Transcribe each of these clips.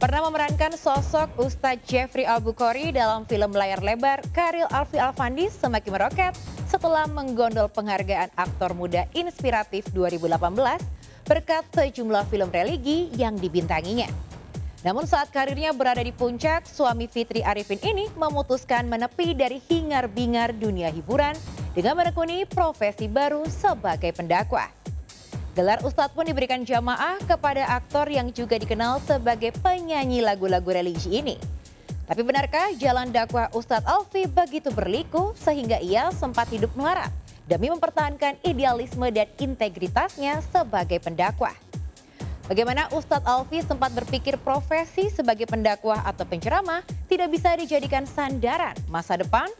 Pernah memerankan sosok Ustadz Jeffrey Al-Bukhari dalam film layar lebar, karir Alfie Alfandi semakin meroket setelah menggondol penghargaan aktor muda inspiratif 2018 berkat sejumlah film religi yang dibintanginya. Namun saat karirnya berada di puncak, suami Fitri Arifin ini memutuskan menepi dari hingar-bingar dunia hiburan dengan menekuni profesi baru sebagai pendakwah. Gelar Ustadz pun diberikan jamaah kepada aktor yang juga dikenal sebagai penyanyi lagu-lagu religi ini. Tapi benarkah jalan dakwah Ustadz Alfie begitu berliku sehingga ia sempat hidup melarat demi mempertahankan idealisme dan integritasnya sebagai pendakwah? Bagaimana Ustadz Alfie sempat berpikir profesi sebagai pendakwah atau penceramah tidak bisa dijadikan sandaran masa depan?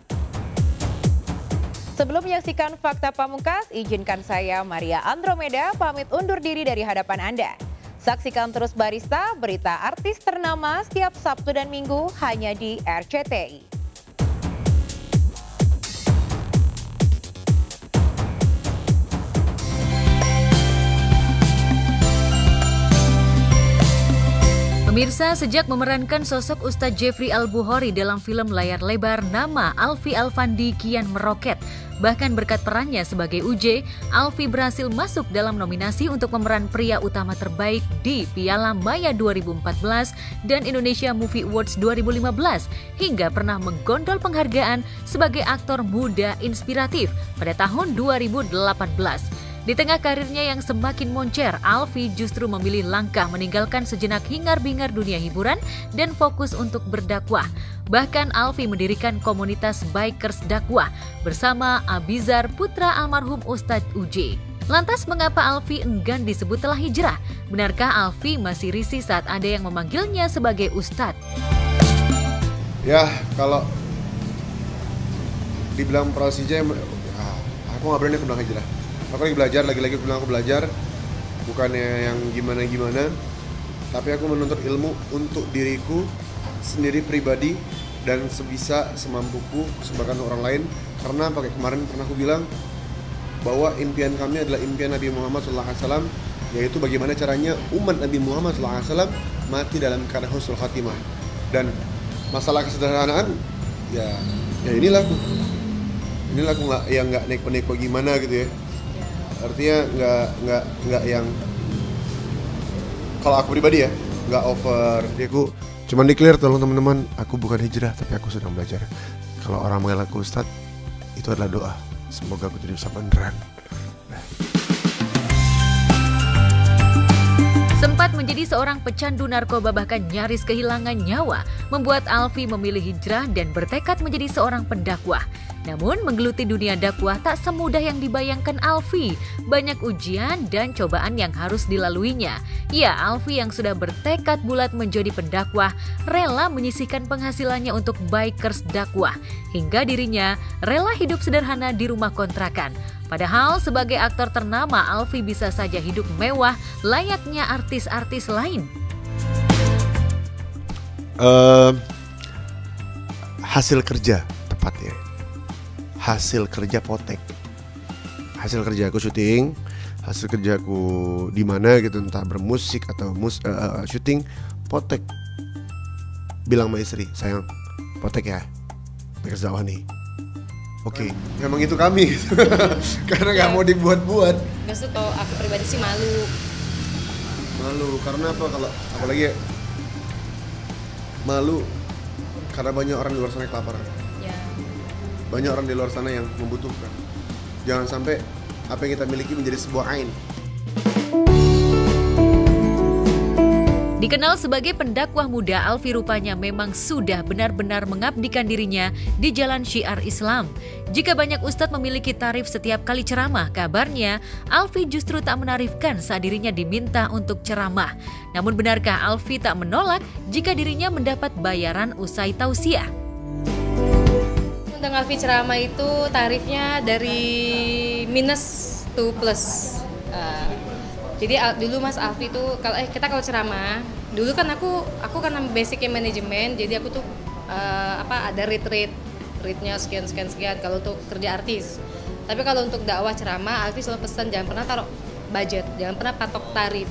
Sebelum menyaksikan Fakta Pamungkas, izinkan saya Maria Andromeda pamit undur diri dari hadapan Anda. Saksikan terus Barista, berita artis ternama setiap Sabtu dan Minggu hanya di RCTI. Pemirsa, sejak memerankan sosok Ustadz Jeffrey Al-Bukhari dalam film layar lebar, nama Alfie Alfandi kian meroket. Bahkan berkat perannya sebagai UJ, Alfie berhasil masuk dalam nominasi untuk pemeran pria utama terbaik di Piala Maya 2014 dan Indonesia Movie Awards 2015, hingga pernah menggondol penghargaan sebagai aktor muda inspiratif pada tahun 2018. Di tengah karirnya yang semakin moncer, Alfie justru memilih langkah meninggalkan sejenak hingar-bingar dunia hiburan dan fokus untuk berdakwah. Bahkan Alfie mendirikan komunitas Bikers Dakwah bersama Abizar, putra almarhum Ustadz UJ. Lantas mengapa Alfie enggan disebut telah hijrah? Benarkah Alfie masih risih saat ada yang memanggilnya sebagai Ustadz? Ya, kalau dibilang proses hijrah, aku nggak berani aku bilang hijrah. Aku lagi belajar, lagi-lagi aku bilang aku belajar, bukannya yang gimana-gimana, tapi aku menuntut ilmu untuk diriku sendiri pribadi dan sebisa semampuku sebagai orang lain. Karena pakai kemarin pernah aku bilang bahwa impian kami adalah impian Nabi Muhammad SAW, yaitu bagaimana caranya umat Nabi Muhammad SAW mati dalam keadaan husnul khatimah. Dan masalah kesederhanaan, ya inilah aku nggak neko-neko gimana gitu ya. Artinya nggak yang, kalau aku pribadi ya nggak over. Jadi aku cuman declare, tolong teman-teman, aku bukan hijrah tapi aku sedang belajar. Kalau orang mengenal aku Ustadz, itu adalah doa, semoga aku jadi ustadz beneran. Sempat menjadi seorang pecandu narkoba bahkan nyaris kehilangan nyawa, membuat Alfie memilih hijrah dan bertekad menjadi seorang pendakwah. Namun menggeluti dunia dakwah tak semudah yang dibayangkan Alfie. Banyak ujian dan cobaan yang harus dilaluinya. Ya, Alfie yang sudah bertekad bulat menjadi pendakwah, rela menyisihkan penghasilannya untuk Bikers Dakwah. Hingga dirinya rela hidup sederhana di rumah kontrakan. Padahal sebagai aktor ternama, Alfie bisa saja hidup mewah layaknya artis-artis lain. Hasil kerja tepatnya. Hasil kerja potek. Hasil kerja aku syuting, hasil kerja aku di mana gitu, entah bermusik atau syuting, potek. Bilang sama istri, sayang, potek ya, Bikers Dakwah nih. Oke, memang itu kami gitu. Karena nggak mau dibuat-buat. Maksud kalau aku pribadi sih malu. Karena apa? Kalau apalagi ya, malu karena banyak orang di luar sana yang kelaparan. Ya. Banyak orang di luar sana yang membutuhkan. Jangan sampai apa yang kita miliki menjadi sebuah ain. Dikenal sebagai pendakwah muda, Alfie rupanya memang sudah benar-benar mengabdikan dirinya di jalan syiar Islam. Jika banyak ustadz memiliki tarif setiap kali ceramah, kabarnya Alfie justru tak menarifkan saat dirinya diminta untuk ceramah. Namun benarkah Alfie tak menolak jika dirinya mendapat bayaran usai tausiah? Untuk Alfie ceramah itu tarifnya dari minus to plus. Jadi dulu Mas Alfie itu kalau ceramah, dulu kan aku karena basicnya manajemen, jadi aku tuh ada rate-nya sekian kalau untuk kerja artis. Tapi kalau untuk dakwah ceramah, Alfie selalu pesan jangan pernah taruh budget, jangan pernah patok tarif.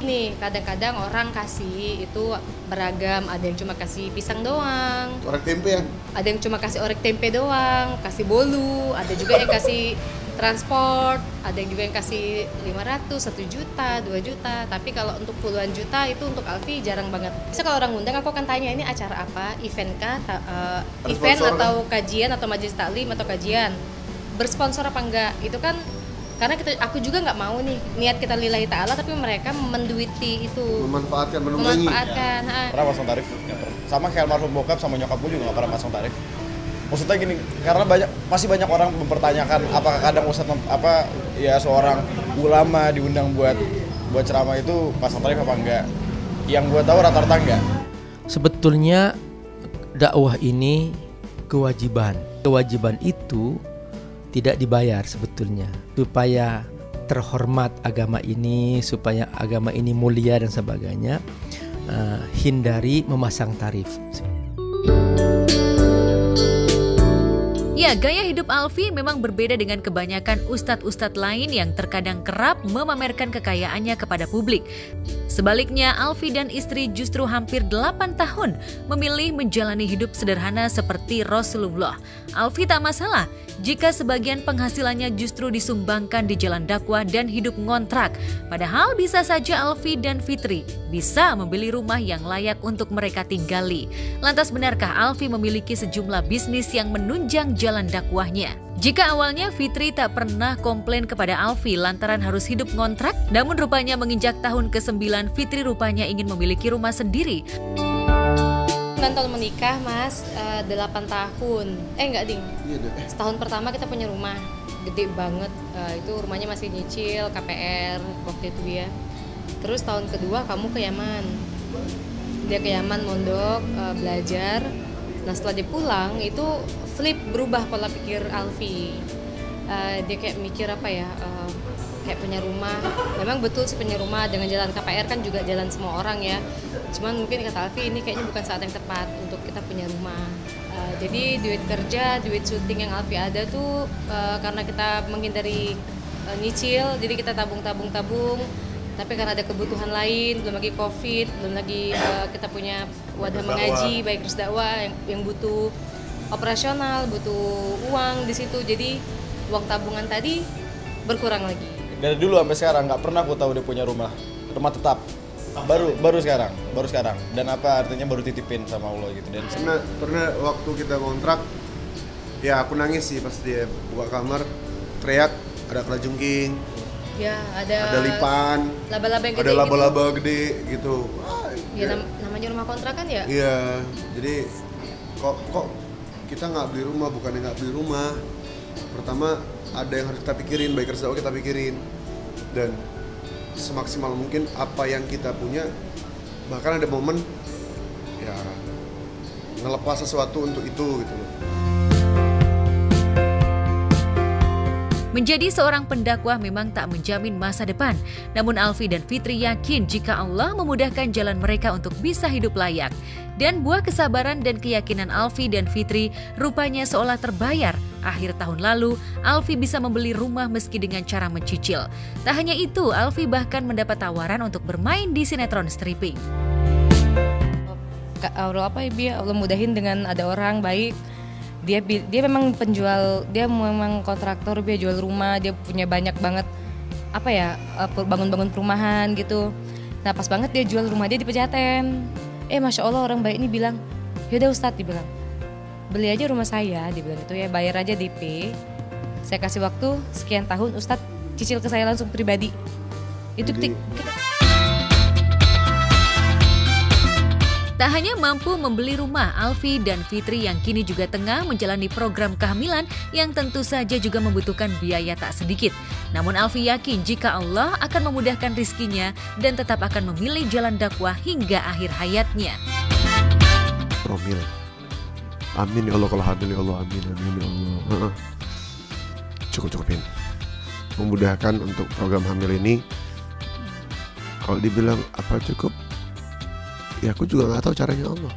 nih, kadang-kadang orang kasih itu beragam, ada yang cuma kasih pisang doang, Orek tempe ya? ada yang cuma kasih orek tempe doang, kasih bolu, ada juga yang kasih transport, ada yang juga yang kasih 500, 1 juta, 2 juta. Tapi kalau untuk puluhan juta itu untuk Alfi jarang banget. Bisa kalau orang undang aku akan tanya ini acara apa, event kah, event atau kajian atau majelis taklim atau kajian, bersponsor apa enggak? Itu kan karena aku juga nggak mau nih niat kita lillahi ta'ala tapi mereka menduiti itu, memanfaatkan. Pernah pasang tarif, sama kayak almarhum bokap sama nyokap gue juga nggak pernah pasang tarif. Maksudnya gini, karena masih banyak orang mempertanyakan apakah kadang ustadz seorang ulama diundang buat ceramah itu pasang tarif apa enggak. Yang gue tahu rata-rata enggak. Sebetulnya dakwah ini kewajiban itu tidak dibayar sebetulnya, supaya terhormat agama ini, supaya agama ini mulia dan sebagainya. Hindari memasang tarif. Ya, gaya hidup Alfi memang berbeda dengan kebanyakan ustadz-ustadz lain yang terkadang kerap memamerkan kekayaannya kepada publik. Sebaliknya, Alfi dan istri justru hampir 8 tahun memilih menjalani hidup sederhana seperti Rasulullah. Alfi tak masalah jika sebagian penghasilannya justru disumbangkan di jalan dakwah dan hidup ngontrak. Padahal bisa saja Alfi dan Fitri bisa membeli rumah yang layak untuk mereka tinggali. Lantas benarkah Alfi memiliki sejumlah bisnis yang menunjang jalan dakwahnya? Jika awalnya Fitri tak pernah komplain kepada Alfi lantaran harus hidup ngontrak, namun rupanya menginjak tahun ke-9 Fitri rupanya ingin memiliki rumah sendiri. 9 tahun menikah mas, 8 tahun, enggak ding, setahun pertama kita punya rumah, gede banget, itu rumahnya masih nyicil, KPR waktu itu dia. Terus tahun kedua kamu ke Yaman, dia ke Yaman mondok, belajar. Nah setelah dia pulang itu flip, berubah pola pikir Alfi. Dia kayak mikir apa ya, kayak punya rumah. Memang betul sih punya rumah dengan jalan KPR kan juga jalan semua orang ya. Cuman mungkin kata Alfi ini kayaknya bukan saat yang tepat untuk kita punya rumah. Jadi duit kerja, duit syuting yang Alfi ada tuh karena kita menghindari nyicil, jadi kita tabung. Tapi karena ada kebutuhan lain, belum lagi COVID, belum lagi kita punya wadah mengaji, baik terus dakwah yang butuh operasional, butuh uang di situ. Jadi uang tabungan tadi berkurang lagi. Dari dulu sampai sekarang nggak pernah aku tahu dia punya rumah tetap. Baru sekarang. Dan apa artinya baru titipin sama Allah gitu. Dan pernah waktu kita kontrak, ya aku nangis sih pas dia buka kamar, teriak ada kelajengking. Ya, ada lipan, laba-laba yang gede, ada laba-laba gede gitu. Ya namanya rumah kontrakan ya? Iya, jadi kok kita nggak beli rumah, bukannya nggak beli rumah. Pertama ada yang harus kita pikirin, baik kerja kita pikirin, dan semaksimal mungkin apa yang kita punya. Bahkan ada momen ya ngelepas sesuatu untuk itu gitu loh. Menjadi seorang pendakwah memang tak menjamin masa depan. Namun Alfi dan Fitri yakin jika Allah memudahkan jalan mereka untuk bisa hidup layak. Dan buah kesabaran dan keyakinan Alfi dan Fitri rupanya seolah terbayar. Akhir tahun lalu, Alfi bisa membeli rumah meski dengan cara mencicil. Tak hanya itu, Alfi bahkan mendapat tawaran untuk bermain di sinetron stripping. Allah Allah mudahin dengan ada orang baik. Dia memang penjual, dia memang kontraktor, dia jual rumah, dia punya banyak banget bangun-bangun perumahan gitu. Nah pas banget dia jual rumah dia di Pejaten. Masya Allah orang baik ini bilang, yaudah Ustadz, dibilang beli aja rumah saya, dibilang gitu ya, bayar aja DP, saya kasih waktu sekian tahun, Ustadz cicil ke saya langsung pribadi. Itu Tak hanya mampu membeli rumah, Alfi dan Fitri yang kini juga tengah menjalani program kehamilan yang tentu saja juga membutuhkan biaya tak sedikit. Namun Alfi yakin jika Allah akan memudahkan rizkinya dan tetap akan memilih jalan dakwah hingga akhir hayatnya. Promil. Amin ya Allah, kalau hadir ya Allah, amin ya Allah. Cukup-cukupin. Memudahkan untuk program hamil ini. Kalau dibilang apa cukup? Ya aku juga nggak tahu caranya Allah.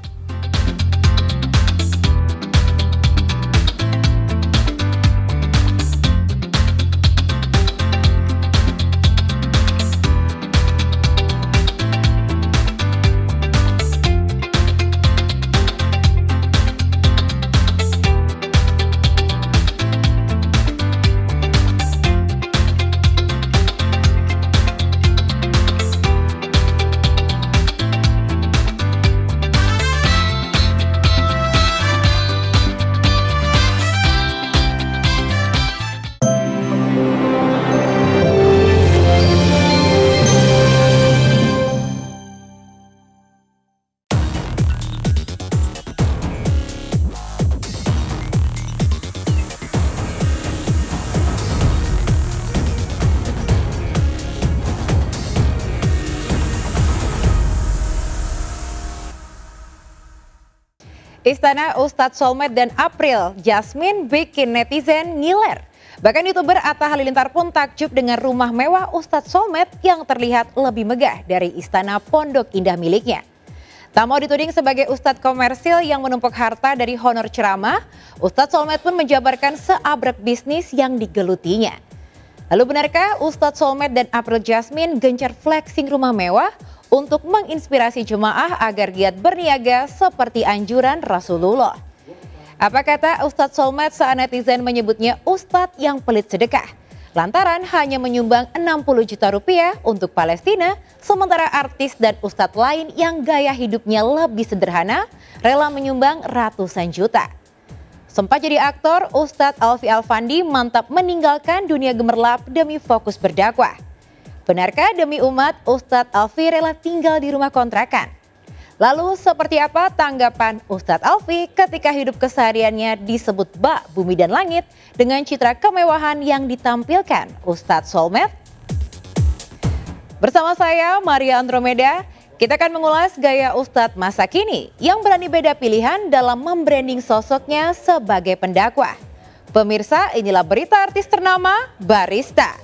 Istana Ustadz Solmed dan April Jasmine bikin netizen ngiler. Bahkan YouTuber Atta Halilintar pun takjub dengan rumah mewah Ustadz Solmed yang terlihat lebih megah dari istana Pondok Indah miliknya. Tak mau dituding sebagai ustadz komersil yang menumpuk harta dari honor ceramah, Ustadz Solmed pun menjabarkan seabrek bisnis yang digelutinya. Lalu benarkah Ustadz Solmed dan April Jasmine gencar flexing rumah mewah untuk menginspirasi jemaah agar giat berniaga seperti anjuran Rasulullah? Apa kata Ustadz Solmed saat netizen menyebutnya ustadz yang pelit sedekah lantaran hanya menyumbang 60 juta rupiah untuk Palestina, sementara artis dan ustadz lain yang gaya hidupnya lebih sederhana rela menyumbang ratusan juta. Sempat jadi aktor, Ustadz Alfi Alfandi mantap meninggalkan dunia gemerlap demi fokus berdakwah. Benarkah demi umat Ustadz Alfi rela tinggal di rumah kontrakan? Lalu seperti apa tanggapan Ustadz Alfi ketika hidup kesehariannya disebut bak bumi dan langit dengan citra kemewahan yang ditampilkan Ustadz Solmed? Bersama saya Maria Andromeda, kita akan mengulas gaya Ustadz masa kini yang berani beda pilihan dalam membranding sosoknya sebagai pendakwah. Pemirsa, inilah berita artis ternama Barista.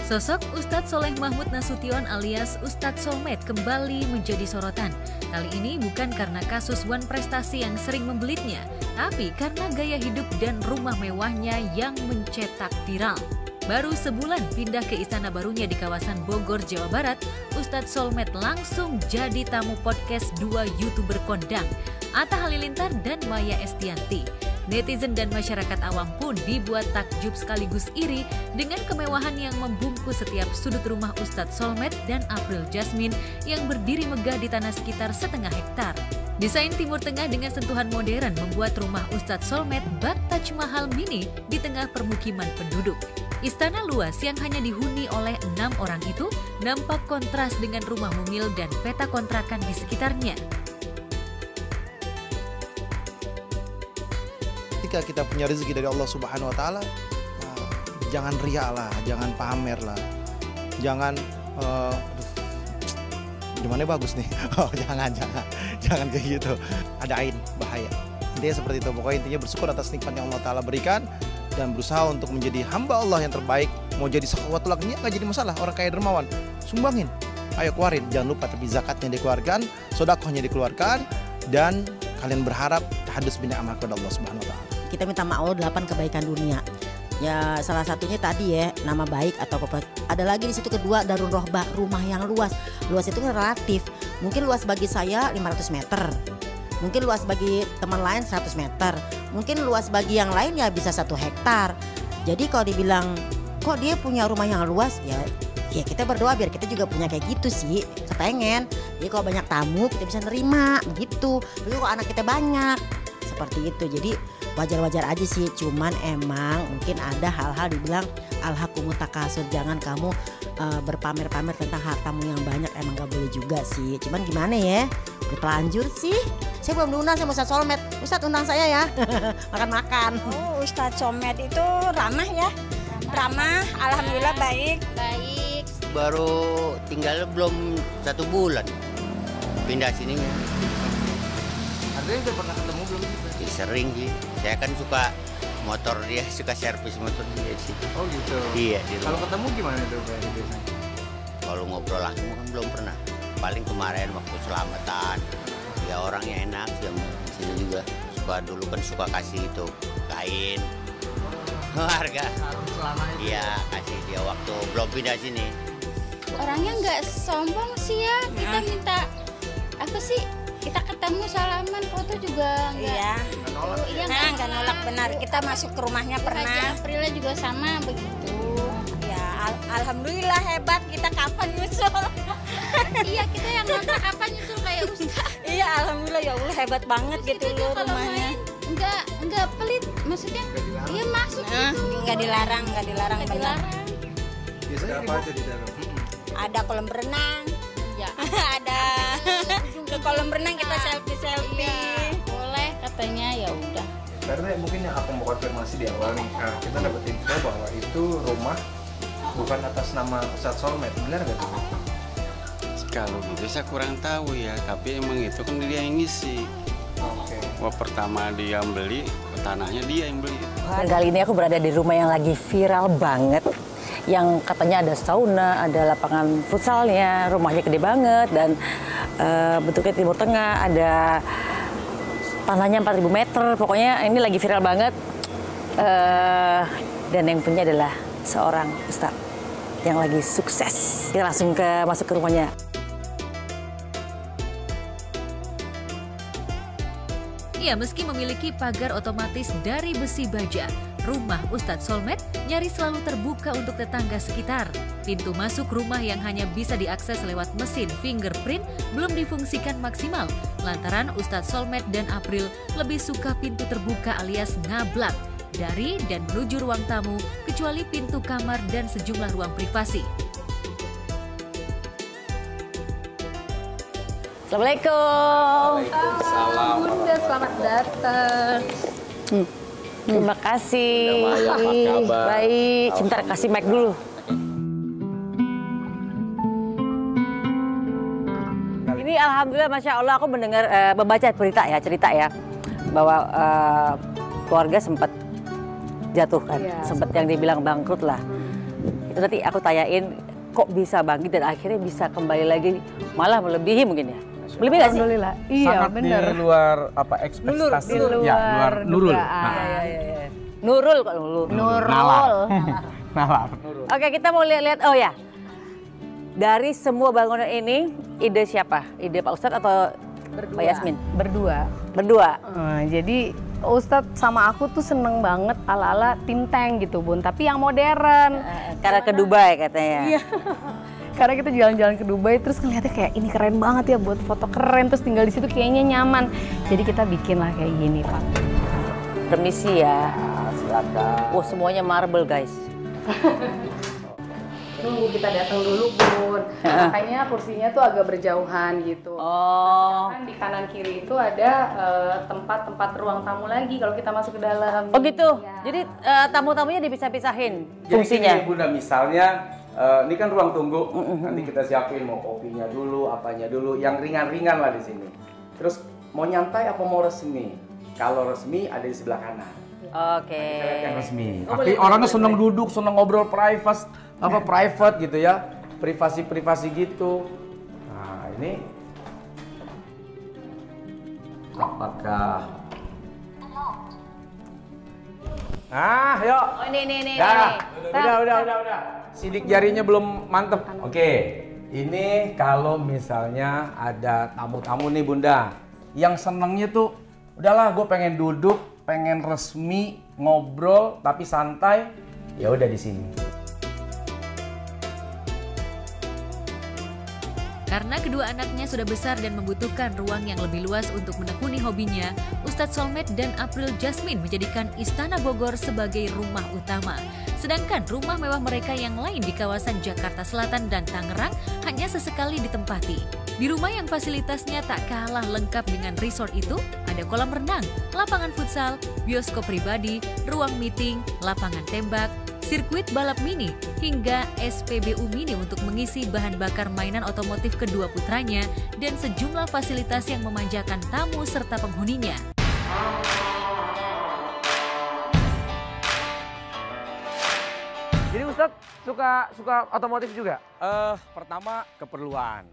Sosok Ustadz Soleh Mahmud Nasution alias Ustadz Solmed kembali menjadi sorotan. Kali ini bukan karena kasus wan prestasi yang sering membelitnya, tapi karena gaya hidup dan rumah mewahnya yang mencetak viral. Baru sebulan pindah ke istana barunya di kawasan Bogor, Jawa Barat, Ustadz Solmed langsung jadi tamu podcast dua YouTuber kondang, Atta Halilintar dan Maya Estianty. Netizen dan masyarakat awam pun dibuat takjub sekaligus iri dengan kemewahan yang membungkus setiap sudut rumah Ustadz Solmed dan April Jasmine yang berdiri megah di tanah sekitar setengah hektar. Desain Timur Tengah dengan sentuhan modern membuat rumah Ustadz Solmed bak Taj Mahal mini di tengah permukiman penduduk. Istana luas yang hanya dihuni oleh 6 orang itu nampak kontras dengan rumah mungil dan peta kontrakan di sekitarnya. Ketika kita punya rezeki dari Allah Subhanahu wa taala, jangan riak lah, jangan pamer lah. Jangan gimana bagus nih. Oh, jangan kayak gitu. Ada ain bahaya. Intinya seperti itu. Pokoknya intinya bersyukur atas nikmat yang Allah taala berikan dan berusaha untuk menjadi hamba Allah yang terbaik. Mau jadi sakhawatul agniya enggak jadi masalah. Orang kaya dermawan, sumbangin. Ayo keluarin, jangan lupa tapi zakatnya dikeluarkan, sedekahnya dikeluarkan, dan kalian berharap tahadus bin amal kepada Allah Subhanahu wa taala. Kita minta sama Allah 8 kebaikan dunia. Ya salah satunya tadi ya nama baik atau apa. Ada lagi di situ kedua darun rohbah, rumah yang luas. Luas itu kan relatif. Mungkin luas bagi saya 500 meter. Mungkin luas bagi teman lain 100 meter. Mungkin luas bagi yang lain ya bisa 1 hektar. Jadi kalau dibilang kok dia punya rumah yang luas ya kita berdoa biar kita juga punya kayak gitu sih. Kepengen. Jadi kalau banyak tamu kita bisa nerima begitu. Tapi kalau anak kita banyak seperti itu. Jadi wajar-wajar aja sih, cuman emang mungkin ada hal-hal dibilang alhaqumut takasur, jangan kamu berpamer-pamer tentang hartamu yang banyak, emang gak boleh juga sih. Cuman gimana ya, bertelanjur sih. Saya belum diundang sama Ustadz Solmed. Ustadz undang saya ya, makan-makan. Oh, Ustadz Solmed itu ramah ya, ramah, alhamdulillah baik. Baru tinggal belum 1 bulan pindah sininya. Artinya udah pernah ketemu belum? Sering sih, saya kan suka motor dia, suka servis motor dia sih. Oh gitu? Iya. Kalau ketemu gimana tuh biasanya? Kalau ngobrol langsung kan belum pernah. Paling kemarin waktu selamatan, ya orangnya enak, yang sini juga suka dulu kan suka kasih itu kain, harga. Iya kasih dia waktu belum pindah sini. Orangnya nggak sombong sih ya, kita minta apa sih? Kita ketemu salaman foto juga enggak. Iya, enggak nolak benar. Kita masuk ke rumahnya pernah. Aprilnya juga sama begitu. Ya, alhamdulillah hebat. Kita kapan nyusul? Iya, kita yang nonton kapan nyusul kayak Ustaz. Iya, alhamdulillah ya Allah hebat banget gitu loh rumahnya. Enggak pelit, maksudnya iya masuk gitu. Enggak dilarang benar. Biasanya apa aja di dalam? Ada kolam renang. Ya. Ada ke kolam renang kita selfie. Iya, boleh katanya ya udah. Karena mungkin yang aku mau konfirmasi di awal nih, kita dapat info bahwa itu rumah bukan atas nama Ustadz Solmed, benar nggak tuh? Kalau gitu saya kurang tahu ya, tapi emang itu kan dia yang ngisi. Oke. Wah, pertama dia yang beli, tanahnya dia yang beli. Dan kali ini aku berada di rumah yang lagi viral banget. Yang katanya ada sauna, ada lapangan futsalnya, rumahnya gede banget. Dan bentuknya Timur Tengah, ada tanahnya 4.000 meter. Pokoknya ini lagi viral banget. Dan yang punya adalah seorang ustadz yang lagi sukses. Kita langsung masuk ke rumahnya. Ya, meski memiliki pagar otomatis dari besi baja, rumah Ustadz Solmed nyaris selalu terbuka untuk tetangga sekitar. Pintu masuk rumah yang hanya bisa diakses lewat mesin fingerprint belum difungsikan maksimal, lantaran Ustadz Solmed dan April lebih suka pintu terbuka alias ngablak dari dan menuju ruang tamu, kecuali pintu kamar dan sejumlah ruang privasi. Assalamualaikum. Waalaikumsalam. Bunda, selamat datang. Terima kasih. Maya, apa kabar? Baik, sebentar kasih mic dulu. Ini alhamdulillah, masya Allah, aku mendengar membaca cerita ya bahwa keluarga sempat jatuh kan, sempat yang dibilang bangkrut lah. Itu nanti aku tanyain kok bisa bangkit dan akhirnya bisa kembali lagi, malah melebihi mungkin ya. Lebih nggak sih? Alhamdulillah. Iya, sangat benar. di luar apa ekspektasi. Di luar, ya, luar Nurul. Nurul kok Nurul. Nalar. Nalar. Oke, kita mau lihat-lihat. Oh ya, dari semua bangunan ini ide siapa? Ide Pak Ustadz atau Mbak Yasmin? Berdua. Jadi Ustadz sama aku tuh seneng banget ala-ala tim tank gitu Bun, tapi yang modern. Karena ke Dubai katanya. Iya. Karena kita jalan-jalan ke Dubai terus ngeliatnya kayak ini keren banget ya, buat foto keren, terus tinggal di situ kayaknya nyaman. Jadi kita bikin lah kayak gini Pak. Permisi ya. Silakan. Oh, semuanya marble guys. Tunggu kita datang dulu Bun. Makanya kursinya tuh agak berjauhan gitu. Oh. Nah, di kanan kiri itu ada tempat-tempat ruang tamu lagi kalau kita masuk ke dalam. Oh gitu. Ya. Jadi tamu-tamunya dipisah-pisahin Jadi fungsinya. gini, Bunda, misalnya ini kan ruang tunggu, nanti kita siapin mau kopinya dulu, apanya dulu, yang ringan-ringan lah di sini. Terus mau nyantai apa mau resmi? Kalau resmi ada di sebelah kanan. Oke. Yang resmi. Tapi orangnya seneng duduk, seneng ngobrol private gitu ya, privasi gitu. Nah ini apakah? Ah, yuk. Oh ini. Udah. Sidik jarinya belum mantep. Oke, ini kalau misalnya ada tamu-tamu nih Bunda, yang senengnya tuh, udahlah gue pengen duduk, pengen resmi, ngobrol, tapi santai, ya udah di sini. Karena kedua anaknya sudah besar dan membutuhkan ruang yang lebih luas untuk menekuni hobinya, Ustadz Solmed dan April Jasmine menjadikan Istana Bogor sebagai rumah utama. Sedangkan rumah mewah mereka yang lain di kawasan Jakarta Selatan dan Tangerang hanya sesekali ditempati. Di rumah yang fasilitasnya tak kalah lengkap dengan resort itu, ada kolam renang, lapangan futsal, bioskop pribadi, ruang meeting, lapangan tembak, sirkuit balap mini, hingga SPBU mini untuk mengisi bahan bakar mainan otomotif kedua putranya, dan sejumlah fasilitas yang memanjakan tamu serta penghuninya. Jadi Ustadz suka otomotif juga? Pertama keperluan,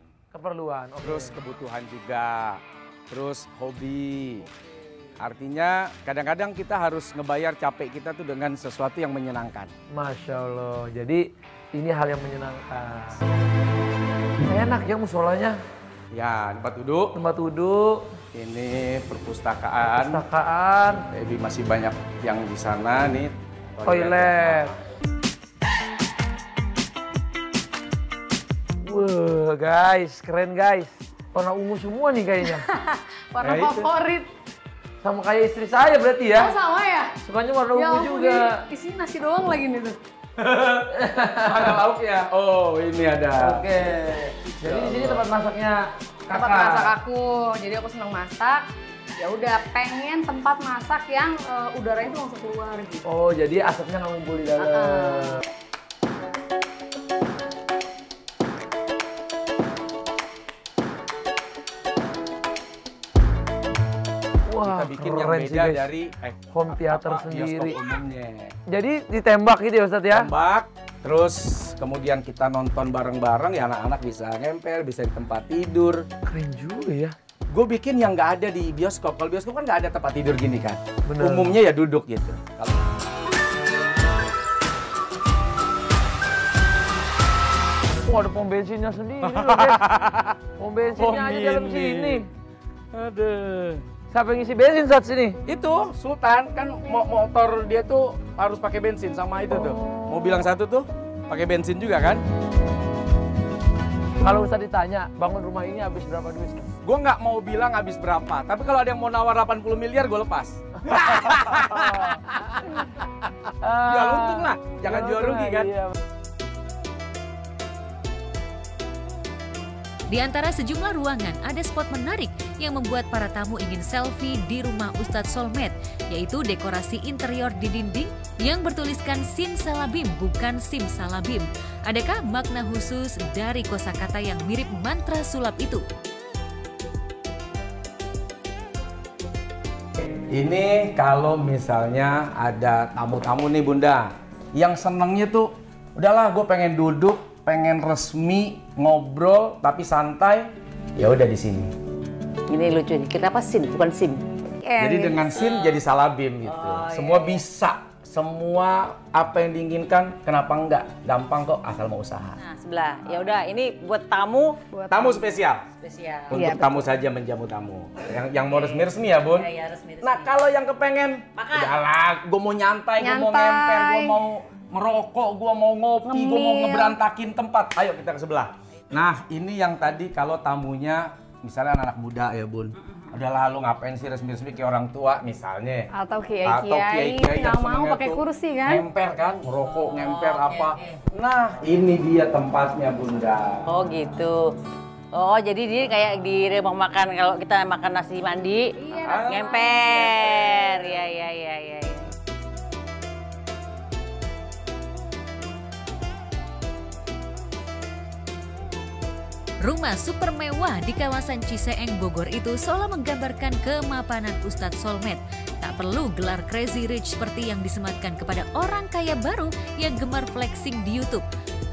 okay. Terus kebutuhan juga, terus hobi. Artinya kadang-kadang kita harus ngebayar capek kita tuh dengan sesuatu yang menyenangkan. Masya Allah, jadi ini hal yang menyenangkan. Enak ya musolanya? Ya, tempat duduk. Ini perpustakaan. Jadi masih banyak yang di sana nih. Toilet. Wah guys, keren guys. Warna ungu semua nih kayaknya. Warna favorit. Sama kayak istri saya berarti ya? Oh sama ya? Sukanya warna ungu juga. Isinya nasi doang lagi nih tuh. Ada lauknya. Oh ini ada. Oke. Jadi di sini tempat masaknya kakak. Tempat masak aku. Jadi aku seneng masak. Ya udah pengen tempat masak yang udaranya tuh langsung keluar gitu. Oh jadi asapnya nggak ngumpul di dalam. bikin Keren yang sih, beda guys. dari home theater bioskop sendiri. umumnya. Jadi ditembak gitu ya Ustadz ya? Tembak, terus kemudian kita nonton bareng-bareng ya anak-anak bisa ngemper, bisa di tempat tidur. Keren juga ya. Gue bikin yang nggak ada di bioskop. Kalau bioskop kan nggak ada tempat tidur gini kan. Bener. Umumnya ya duduk gitu. Wah, ada pom bensinnya sendiri loh, guys. Pom bensinnya aja dalam sini. Aduh. Siapa yang ngisi bensin saat sini? Itu Sultan kan motor dia tuh harus pakai bensin sama itu tuh. Mobil yang satu tuh pakai bensin juga kan? Kalau Ustadz ditanya, bangun rumah ini habis berapa duit? Gue nggak mau bilang habis berapa, tapi kalau ada yang mau nawar 80 miliar gue lepas. Jual untung lah, jangan jual rugi kan? Iya. Di antara sejumlah ruangan ada spot menarik yang membuat para tamu ingin selfie di rumah Ustadz Solmed, yaitu dekorasi interior di dinding yang bertuliskan Sin Salabim bukan Sim Salabim. Adakah makna khusus dari kosakata yang mirip mantra sulap itu? Ini kalau misalnya ada tamu-tamu nih Bunda, yang senengnya tuh udahlah gue pengen duduk, pengen resmi, ngobrol tapi santai, ya udah di sini. Ini lucu nih, kita apa Sin bukan Sim. Jadi dengan Sin jadi Salabim gitu. Semua bisa, semua apa yang diinginkan, kenapa enggak? Gampang kok asal mau usaha. Nah, sebelah. Ya udah, ini buat tamu. Tamu spesial. Spesial. Untuk tamu saja menjamu tamu. Yang mau resmi-resmi ya, Bun? Iya, resmi. Nah, kalau yang kepengen, udahlah, gue mau nyantai, gue mau ngemper, gue mau merokok, gue mau ngopi, gue mau ngeberantakin tempat. Ayo kita ke sebelah. Nah, ini yang tadi kalau tamunya misalnya anak-anak muda ya, Bun. Udahlah, lu ngapain sih resmi-resmi kayak orang tua misalnya. Atau kiai-kiai nggak mau pakai kursi kan? Ngemper kan, merokok, ngemper apa. Nah, ini dia tempatnya, Bunda. Oh gitu. Oh, jadi dia kayak di rumah makan kalau kita makan nasi mandi, ngemper. Ya. Rumah super mewah di kawasan Ciseeng, Bogor itu seolah menggambarkan kemapanan Ustadz Solmed. Tak perlu gelar crazy rich seperti yang disematkan kepada orang kaya baru yang gemar flexing di YouTube.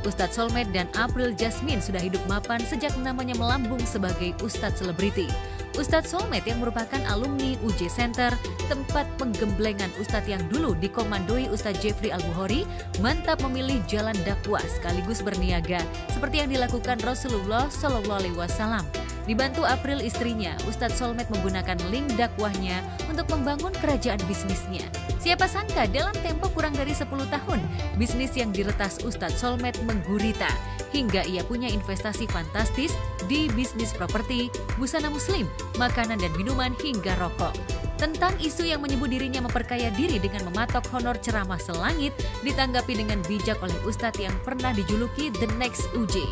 Ustadz Solmed dan April Jasmine sudah hidup mapan sejak namanya melambung sebagai Ustadz selebriti. Ustadz Solmed yang merupakan alumni UJ Center, tempat penggemblengan Ustadz yang dulu dikomandoi Ustadz Jeffrey Al-Bukhari, mantap memilih jalan dakwah sekaligus berniaga seperti yang dilakukan Rasulullah Shallallahu Alaihi Wasallam. Dibantu April istrinya, Ustadz Solmed menggunakan link dakwahnya untuk membangun kerajaan bisnisnya. Siapa sangka dalam tempo kurang dari 10 tahun, bisnis yang diretas Ustadz Solmed menggurita. Hingga ia punya investasi fantastis di bisnis properti, busana muslim, makanan dan minuman hingga rokok. Tentang isu yang menyebut dirinya memperkaya diri dengan mematok honor ceramah selangit, ditanggapi dengan bijak oleh Ustadz yang pernah dijuluki The Next UJ.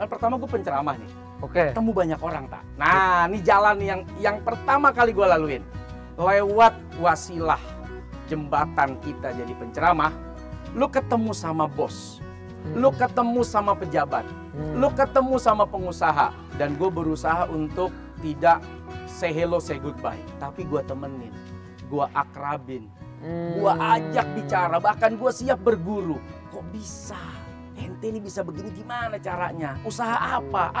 Pertama gue penceramah nih. Oke. Ketemu banyak orang, tak. Nah, ini jalan nih yang pertama kali gue laluin. Lewat wasilah jembatan kita jadi penceramah, lu ketemu sama bos, lu ketemu sama pejabat, lu ketemu sama pengusaha. Dan gue berusaha untuk tidak say hello, say goodbye. Tapi gue temenin, gue akrabin, gue ajak bicara, bahkan gue siap berguru. Kok bisa? Ente ini bisa begini gimana caranya? Usaha apa?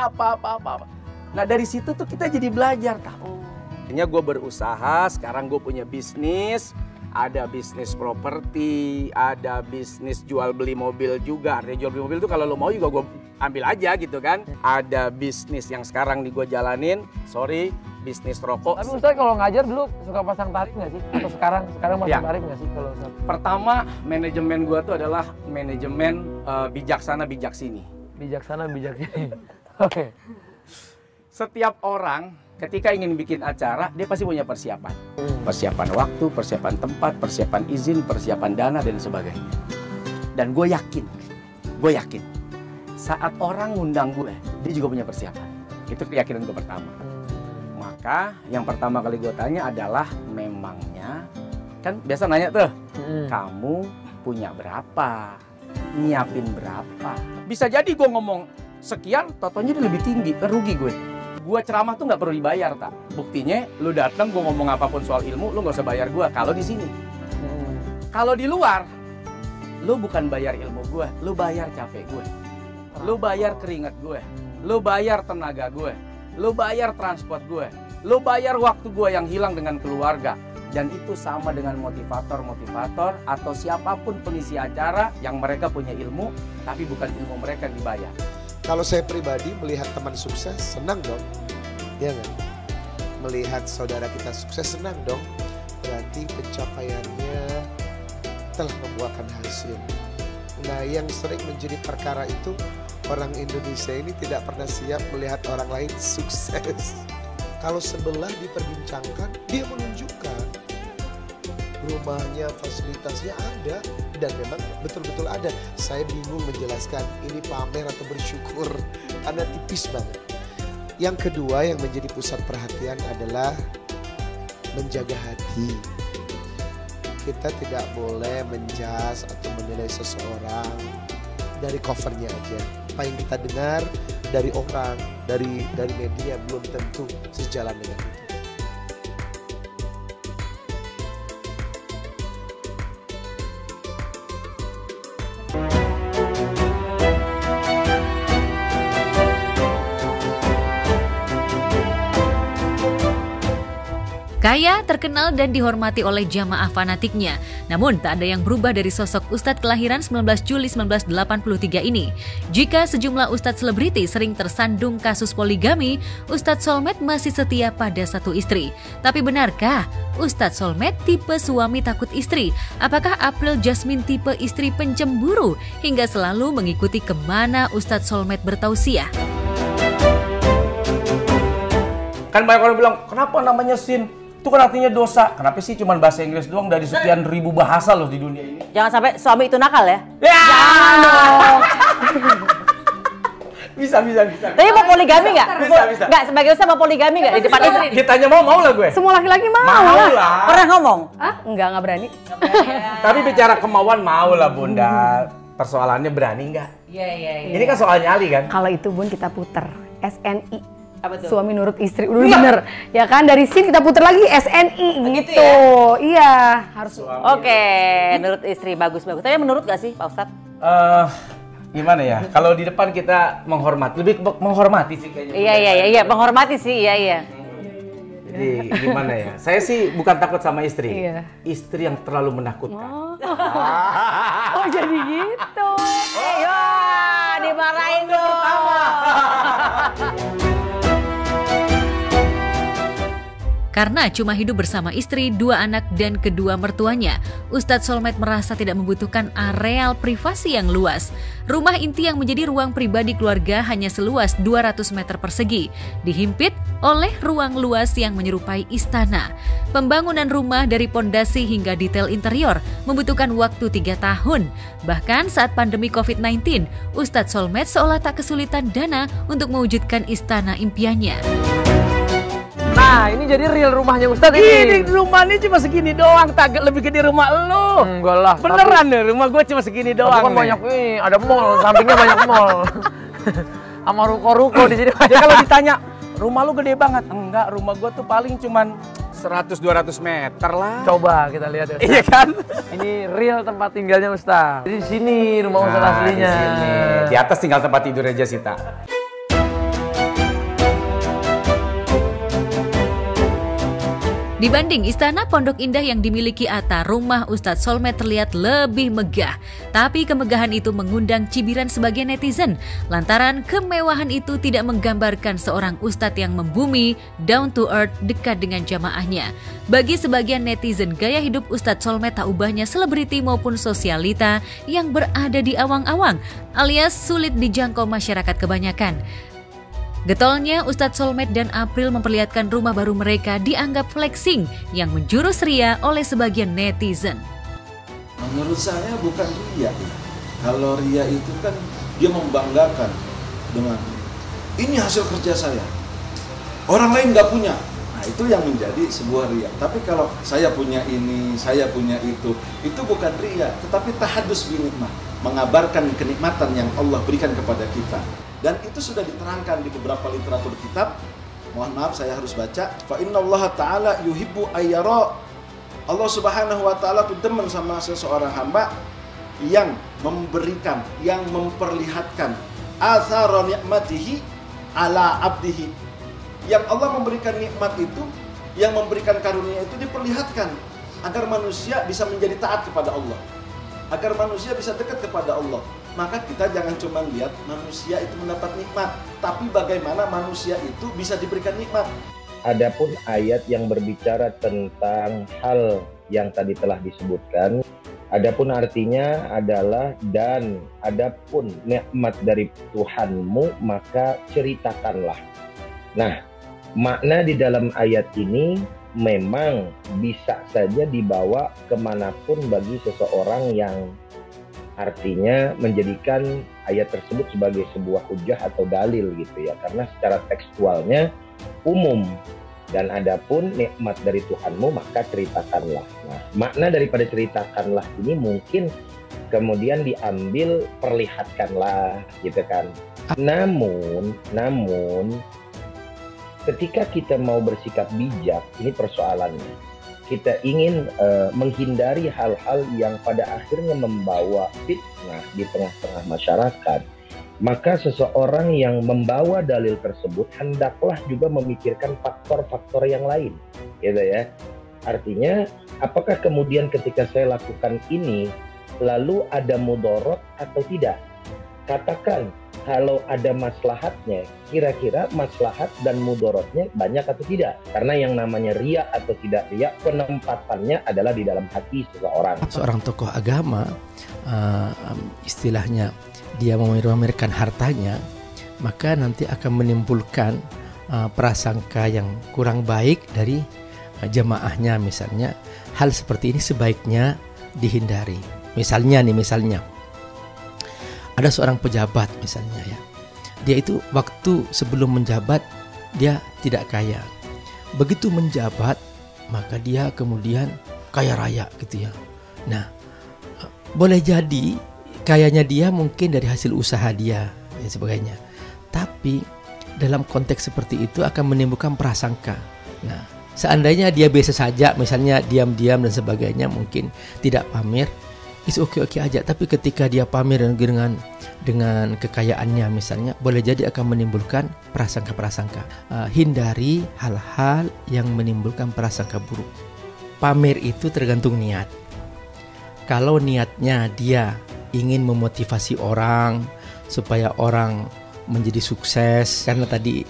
Nah dari situ tuh kita jadi belajar. Akhirnya gue berusaha, sekarang gue punya bisnis. Ada bisnis properti, ada bisnis jual beli mobil juga. Artinya jual beli mobil tuh kalau lo mau juga gue ambil aja gitu kan. Ada bisnis yang sekarang nih gue jalanin, bisnis rokok. Tapi Ustadz kalau ngajar dulu suka pasang tarif nggak sih? Atau sekarang pasang tarif nggak sih kalau Ustadz? Pertama, manajemen gue tuh adalah manajemen bijaksana bijaksini. Bijaksana bijaksini. Oke. Setiap orang ketika ingin bikin acara, dia pasti punya persiapan. Persiapan waktu, persiapan tempat, persiapan izin, persiapan dana, dan sebagainya. Dan gue yakin, saat orang ngundang gue, dia juga punya persiapan. Itu keyakinan gue pertama. Maka yang pertama kali gue tanya adalah memangnya, kan biasa nanya tuh, kamu punya berapa? nyiapin berapa. Bisa jadi gue ngomong sekian, totonya dia lebih tinggi, kan rugi gue. Gue ceramah tuh nggak perlu dibayar, tak. Buktinya, lu datang gue ngomong apapun soal ilmu, lu nggak usah bayar gue. Kalau di sini, kalau di luar, lu bukan bayar ilmu gue, lu bayar capek gue, lu bayar keringat gue, lu bayar tenaga gue, lu bayar transport gue, lu bayar waktu gue yang hilang dengan keluarga. Dan itu sama dengan motivator-motivator atau siapapun pengisi acara yang mereka punya ilmu, tapi bukan ilmu mereka yang dibayar. Kalau saya pribadi melihat teman sukses, senang dong. Ya kan? Melihat saudara kita sukses, senang dong. Berarti pencapaiannya telah membuahkan hasil. Nah, yang sering menjadi perkara itu, orang Indonesia ini tidak pernah siap melihat orang lain sukses. Kalau sebelah diperbincangkan, dia menunjukkan rumahnya, fasilitasnya ada, dan memang betul-betul ada. Saya bingung menjelaskan ini pamer atau bersyukur karena tipis banget. Yang kedua yang menjadi pusat perhatian adalah menjaga hati. Kita tidak boleh menjas atau menilai seseorang dari covernya aja. Apa yang kita dengar dari orang, dari media belum tentu sejalan dengan itu. Kaya, terkenal, dan dihormati oleh jamaah fanatiknya. Namun, tak ada yang berubah dari sosok Ustadz kelahiran 19 Juli 1983 ini. Jika sejumlah Ustadz selebriti sering tersandung kasus poligami, Ustadz Solmed masih setia pada satu istri. Tapi benarkah Ustadz Solmed tipe suami takut istri? Apakah April Jasmine tipe istri pencemburu hingga selalu mengikuti kemana Ustadz Solmed bertausiah? Kan banyak orang bilang, kenapa namanya sin? Itu kan artinya dosa. Kenapa sih cuma bahasa Inggris doang dari sekian ribu bahasa loh di dunia ini? Jangan sampai suami itu nakal ya? Jangan dong. Bisa. Tapi mau poligami nggak? Bisa. Nggak, sebagai usaha mau poligami nggak di depan istri? Ditanya mau lah gue. Semua laki-laki mau lah. Pernah ngomong? Nggak berani. Tapi bicara kemauan mau lah Bunda. Persoalannya berani nggak? Iya. Ini kan soal nyali kan? Kalau itu Bun kita puter SNI. Apa tuh? Suami nurut istri, udah bener. Ya kan, dari sini kita puter lagi SNI gitu. Ya? Iya, harus. Oke, nurut istri bagus. Tapi menurut gak sih Pak Ustadz? Gimana ya? Kalau di depan kita menghormati, lebih menghormati sih kayaknya. Iya, menghormati sih, iya. Jadi gimana ya? Saya sih bukan takut sama istri. Iya. Istri yang terlalu menakutkan. Oh jadi gitu. Ya, dimarahin dong. Karena cuma hidup bersama istri, 2 anak, dan kedua mertuanya, Ustadz Solmed merasa tidak membutuhkan areal privasi yang luas. Rumah inti yang menjadi ruang pribadi keluarga hanya seluas 200 meter persegi, dihimpit oleh ruang luas yang menyerupai istana. Pembangunan rumah dari pondasi hingga detail interior membutuhkan waktu 3 tahun. Bahkan saat pandemi COVID-19, Ustadz Solmed seolah tak kesulitan dana untuk mewujudkan istana impiannya. Nah, ini jadi real rumahnya Ustadz ini. Ini rumahnya cuma segini doang, tak lebih gede rumah lo. Enggak lah. Beneran nih, rumah gue cuma segini doang. Kan banyak ini, ada mall, sampingnya banyak mall. Sama ruko-ruko di sini. Jadi kalau ditanya, rumah lu gede banget? Enggak, rumah gue tuh paling cuman 100-200 meter lah. Coba kita lihat ya Ustadz. Iya kan? Ini real tempat tinggalnya Ustadz. Di sini rumah Ustadz aslinya. Di sini. Di atas tinggal tempat tidur aja Sita. Dibanding istana Pondok Indah yang dimiliki Atta, rumah Ustadz Solmed terlihat lebih megah. Tapi kemegahan itu mengundang cibiran sebagian netizen, lantaran kemewahan itu tidak menggambarkan seorang ustadz yang membumi, down to earth, dekat dengan jamaahnya. Bagi sebagian netizen, gaya hidup Ustadz Solmed tak ubahnya selebriti maupun sosialita yang berada di awang-awang, alias sulit dijangkau masyarakat kebanyakan. Getolnya, Ustadz Solmed dan April memperlihatkan rumah baru mereka dianggap flexing yang menjurus ria oleh sebagian netizen. Menurut saya bukan ria. Kalau ria itu kan dia membanggakan dengan ini hasil kerja saya. Orang lain nggak punya. Nah itu yang menjadi sebuah ria. Tapi kalau saya punya ini, saya punya itu bukan ria, tetapi tahadus bin nikmah. mengabarkan kenikmatan yang Allah berikan kepada kita. Dan itu sudah diterangkan di beberapa literatur kitab. Mohon maaf saya harus baca. Fa innallaha ta'ala yuhibbu ayyara. Allah Subhanahu wa taala tuh demen sama seseorang hamba yang memberikan, yang memperlihatkan athara ni'matihi ala abdihi. Yang Allah memberikan nikmat itu, yang memberikan karunia itu diperlihatkan agar manusia bisa menjadi taat kepada Allah, agar manusia bisa dekat kepada Allah. Maka kita jangan cuma lihat manusia itu mendapat nikmat, tapi bagaimana manusia itu bisa diberikan nikmat. Adapun ayat yang berbicara tentang hal yang tadi telah disebutkan, adapun artinya adalah dan adapun nikmat dari Tuhanmu maka ceritakanlah. Nah, makna di dalam ayat ini memang bisa saja dibawa kemanapun bagi seseorang yang artinya menjadikan ayat tersebut sebagai sebuah hujah atau dalil gitu ya, karena secara tekstualnya umum. Dan adapun nikmat dari Tuhanmu maka ceritakanlah. Nah, makna daripada ceritakanlah ini mungkin kemudian diambil perlihatkanlah gitu kan. Namun ketika kita mau bersikap bijak, ini persoalannya. Kita ingin menghindari hal-hal yang pada akhirnya membawa fitnah di tengah-tengah masyarakat. Maka seseorang yang membawa dalil tersebut hendaklah juga memikirkan faktor-faktor yang lain, gitu ya. Artinya, apakah kemudian ketika saya lakukan ini, lalu ada mudorot atau tidak? Katakan, kalau ada maslahatnya, kira-kira maslahat dan mudorotnya banyak atau tidak? Karena yang namanya riya atau tidak riya, penempatannya adalah di dalam hati seseorang. Seorang tokoh agama, istilahnya dia memamerkan hartanya, maka nanti akan menimbulkan prasangka yang kurang baik dari jamaahnya. Misalnya, hal seperti ini sebaiknya dihindari. Misalnya ada seorang pejabat misalnya ya, dia itu waktu sebelum menjabat dia tidak kaya, begitu menjabat maka dia kemudian kaya raya gitu ya. Nah, boleh jadi kayanya dia mungkin dari hasil usaha dia dan sebagainya, tapi dalam konteks seperti itu akan menimbulkan prasangka. Nah, seandainya dia biasa saja, misalnya diam-diam dan sebagainya, mungkin tidak pamer, itu oke-oke aja. Tapi ketika dia pamer dengan kekayaannya misalnya, boleh jadi akan menimbulkan prasangka-prasangka. Hindari hal-hal yang menimbulkan prasangka buruk. Pamer itu tergantung niat. Kalau niatnya dia ingin memotivasi orang supaya orang menjadi sukses, karena tadi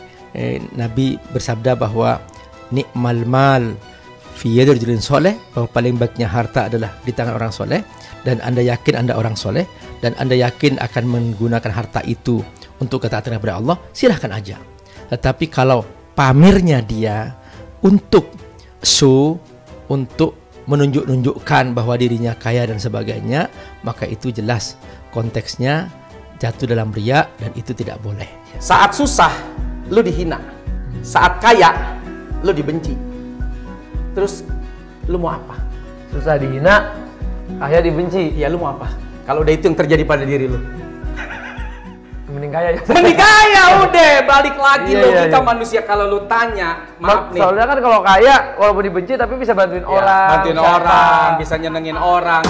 Nabi bersabda bahwa ni'mal mal fi yadi rajulin soleh, bahwa paling baiknya harta adalah di tangan orang soleh. Dan Anda yakin Anda orang soleh, dan Anda yakin akan menggunakan harta itu untuk ketaatan kepada Allah, silahkan aja. Tetapi kalau pamernya dia untuk show, untuk menunjukkan bahwa dirinya kaya dan sebagainya, maka itu jelas konteksnya jatuh dalam riya dan itu tidak boleh. Saat susah, lu dihina. Saat kaya, lu dibenci. Terus, lu mau apa? Susah dihina, kaya dibenci. Ya, lu mau apa? Kalau udah itu yang terjadi pada diri lu. Mending kaya ya. Mending kaya, udah. Balik lagi logika manusia. Kalau lu tanya, maaf nih. Soalnya kan kalau kaya, walaupun dibenci tapi bisa bantuin orang. Bantuin orang, bisa nyenengin orang.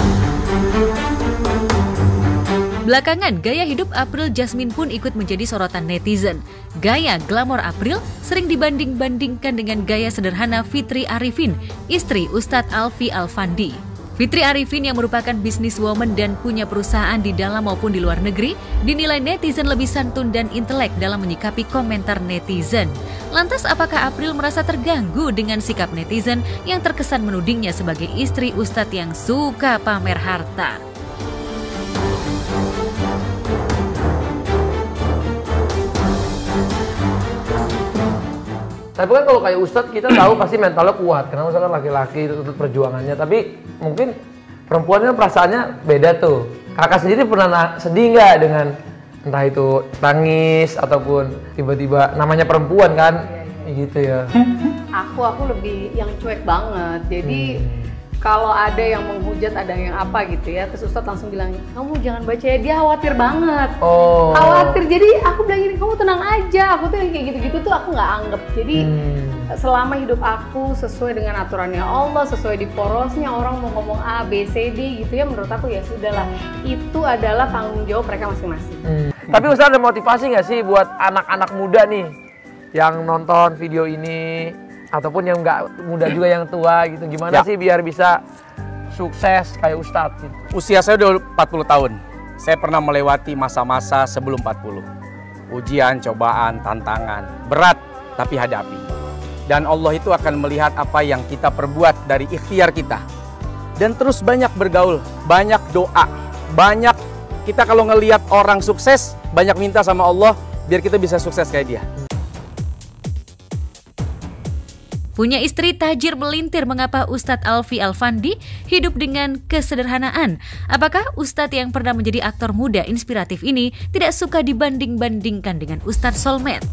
Belakangan, gaya hidup April Jasmine pun ikut menjadi sorotan netizen. Gaya glamor April sering dibanding-bandingkan dengan gaya sederhana Fitri Arifin, istri Ustadz Alfi Alfandi. Fitri Arifin yang merupakan businesswoman dan punya perusahaan di dalam maupun di luar negeri, dinilai netizen lebih santun dan intelek dalam menyikapi komentar netizen. Lantas apakah April merasa terganggu dengan sikap netizen yang terkesan menudingnya sebagai istri Ustadz yang suka pamer harta? Tapi kan kalau kayak Ustadz kita tahu pasti mentalnya kuat, karena misalkan laki-laki itu perjuangannya. Tapi mungkin perempuannya perasaannya beda tuh. Kakak sendiri pernah sedih nggak dengan entah itu tangis ataupun tiba-tiba namanya perempuan kan, gitu ya? Aku lebih yang cuek banget. Jadi kalau ada yang menghujat, ada yang apa gitu ya, terus Ustadz langsung bilang, kamu jangan baca ya, dia khawatir banget. Khawatir, jadi aku bilang gini, kamu tenang aja, aku tuh yang kayak gitu-gitu tuh aku nggak anggap. Jadi selama hidup aku sesuai dengan aturannya Allah, sesuai di porosnya, orang mau ngomong A, B, C, D gitu ya, menurut aku ya sudahlah, itu adalah tanggung jawab mereka masing-masing. Tapi Ustadz ada motivasi nggak sih buat anak-anak muda nih yang nonton video ini, ataupun yang nggak muda juga, yang tua gitu, gimana sih biar bisa sukses kayak Ustadz gitu? Usia saya udah 40 tahun. Saya pernah melewati masa-masa sebelum 40. Ujian, cobaan, tantangan. Berat, tapi hadapi. Dan Allah itu akan melihat apa yang kita perbuat dari ikhtiar kita. Dan terus banyak bergaul, banyak doa, banyak kita kalau ngelihat orang sukses, banyak minta sama Allah biar kita bisa sukses kayak dia. Punya istri tajir melintir, mengapa Ustadz Alfi Alfandi hidup dengan kesederhanaan? Apakah Ustadz yang pernah menjadi aktor muda inspiratif ini tidak suka dibanding-bandingkan dengan Ustadz Solmed?